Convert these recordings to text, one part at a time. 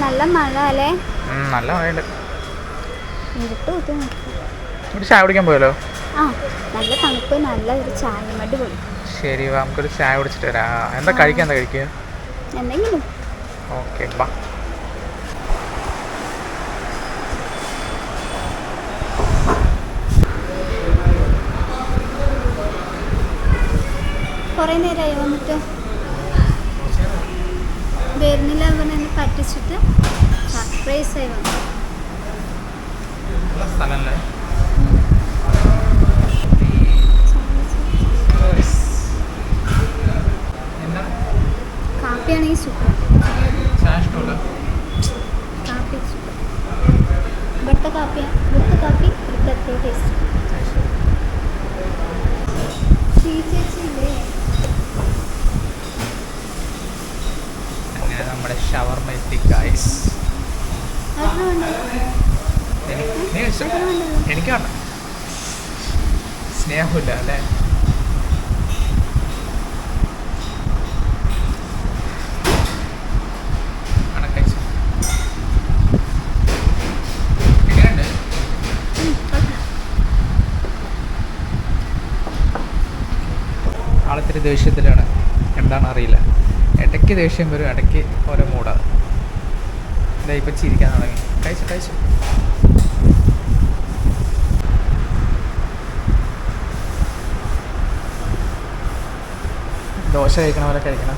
നല്ല മഴ അല്ലേ? നല്ല മഴയുണ്ട്. ഇരുട്ട് ചായ കുടിക്കാൻ പോയല്ലോ. ആ നല്ല തണുപ്പ്, നല്ല ഒരു ചായ മടി പോയി. ശരി, വാ നമുക്കൊരു ചായ കുടിച്ചിട്ട് വരാം. എന്താ കഴിക്കുക? എന്തെങ്കിലും. ഓക്കെ, ബാ. കുറേ നേരമായി വന്നിട്ട് വരുന്നില്ല പറഞ്ഞ് പറ്റിച്ചിട്ട് സർപ്രൈസായി വന്നു. കാപ്പിയാണെങ്കിൽ സൂപ്പർ. കാപ്പി സൂപ്പർ. ഇവിടുത്തെ കാപ്പി ഒരു പ്രത്യേക ടേസ്റ്റ്. ചേച്ചിയില്ലേ നമ്മുടെ ഷവർമ എത്തി ഗൈസ്. എനിക്ക് വേണ്ട, സ്നേഹമില്ല അല്ലേ? ആളത്തിരി ദേഷ്യത്തിലാണ്, എന്താണെന്ന് അറിയില്ല. ഇടയ്ക്ക് ദേഷ്യം വരും, ഇടയ്ക്ക് ഓരോ മൂടാണ്. ഇതാ ഇപ്പം ചിരിക്കാൻ തുടങ്ങി. കഴിച്ചു ദോശ കഴിക്കണ പോലെ കഴിക്കണം.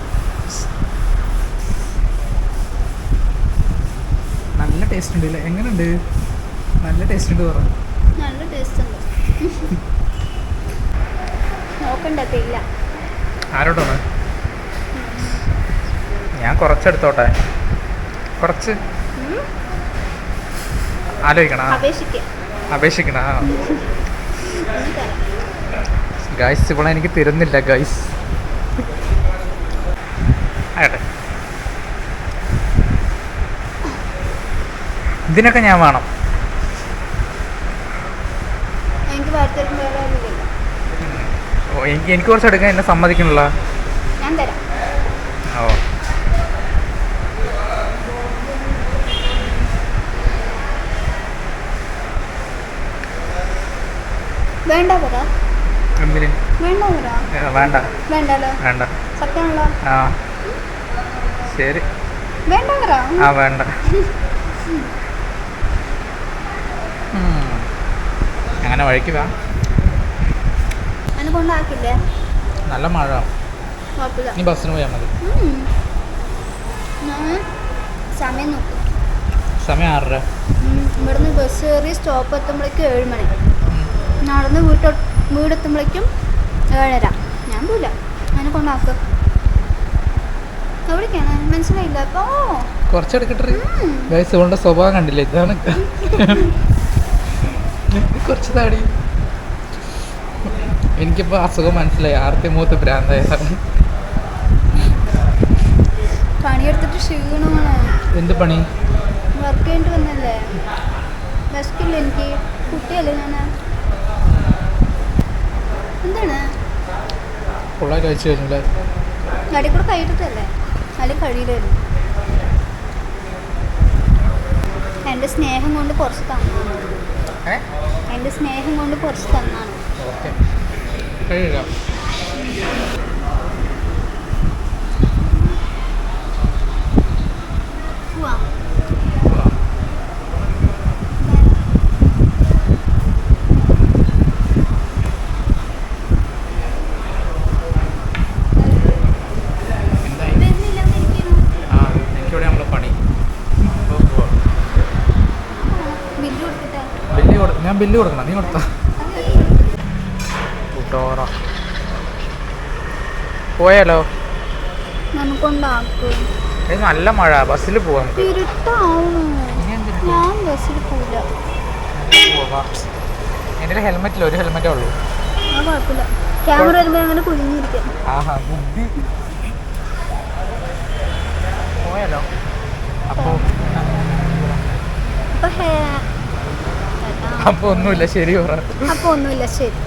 നല്ല ടേസ്റ്റ് ഉണ്ട് ഇല്ലേ? എങ്ങനെയുണ്ട്? നല്ല ടേസ്റ്റ് ഉണ്ട് പറഞ്ഞു. നല്ല ടേസ്റ്റ് ഉണ്ട്. നോക്കണ്ടത്തില്ല. ആരോടാണ്? ഞാൻ കുറച്ചെടുത്തോട്ടെ. കുറച്ച് ആലോചിക്കണ, അപേക്ഷിക്കണ. ഗൈസ് ഇവിടെ എനിക്ക് തരുന്നില്ല ഗൈസ്. ആട്ടെ, ഇതിനൊക്കെ ഞാൻ വേണം. എനിക്ക് കുറച്ച് എടുക്കാൻ എന്നെ സമ്മതിക്കണില്ല. ഓ വേണ്ട സത്യമാണല്ലോ. ആ ശരി, വേണ്ട. വേണ്ട. അങ്ങനെ വഴിക്ക് വാ. കൊണ്ടാക്കില്ലേ? നല്ല മഴ. നീ ബസ്സിന് പോയാൽ മതി. സമയം നോക്കും. സമയം 6:30. ഇവിടുന്ന് ബസ് കയറി സ്റ്റോപ്പ് എത്തുമ്പോഴേക്കും 7 മണി. നടന്ന് വീടെത്തുമ്പോഴേക്കും 7:30. ഞാൻ പോയില്ല, അങ്ങനെ കൊണ്ടാക്കും. എവിടേക്കാണ് മനസ്സിലായില്ല. അപ്പോൾ കുറച്ചെടുക്കട്ടെ ഗൈസ്. ഇവളുടെ സ്വഭാവം കണ്ടില്ലേ? ഇതാണ് കുറച്ച് താടി. എനിക്കിപ്പോൾ അസുഖം മനസ്സിലായി. ആർത്തി മൂത്ത് ഭ്രാന്തായതാണ്. പണിയെടുത്തിട്ട് ക്ഷീണമാണ്. എന്ത് പണി? വർക്ക് ചെയ്യേണ്ടി വന്നല്ലേ? വിശക്കില്ല എനിക്ക്. കുട്ടിയല്ലേ ഞാൻ. എന്താണ് ഫുള്ളായി കഴിച്ചു കഴിഞ്ഞല്ലേ? അടി കൂടെ കഴിയിട്ടല്ലേ? അതിൽ കഴിയില്ലായിരുന്നു. എൻ്റെ സ്നേഹം കൊണ്ട് കുറച്ച് തന്നാണ്. ഓക്കെ, കഴിയാം. ഞാൻ ബില്ല് കൊടുക്കണം. നീ കൊടുത്താ? പോയാലോ? നല്ല മഴ. ബസ്സിൽ പോവാം. എൻ്റെ ഹെൽമെറ്റില്ല, ഒരു ഹെൽമെറ്റേ ഉള്ളൂ. ക്യാമറ വരുമ്പോൾ അങ്ങനെ കുഞ്ഞിരിക്കും. പോയാലോ? അപ്പോൾ ഒന്നുമില്ല. ശരി പറ. അപ്പോൾ ഒന്നുമില്ല. ശരി.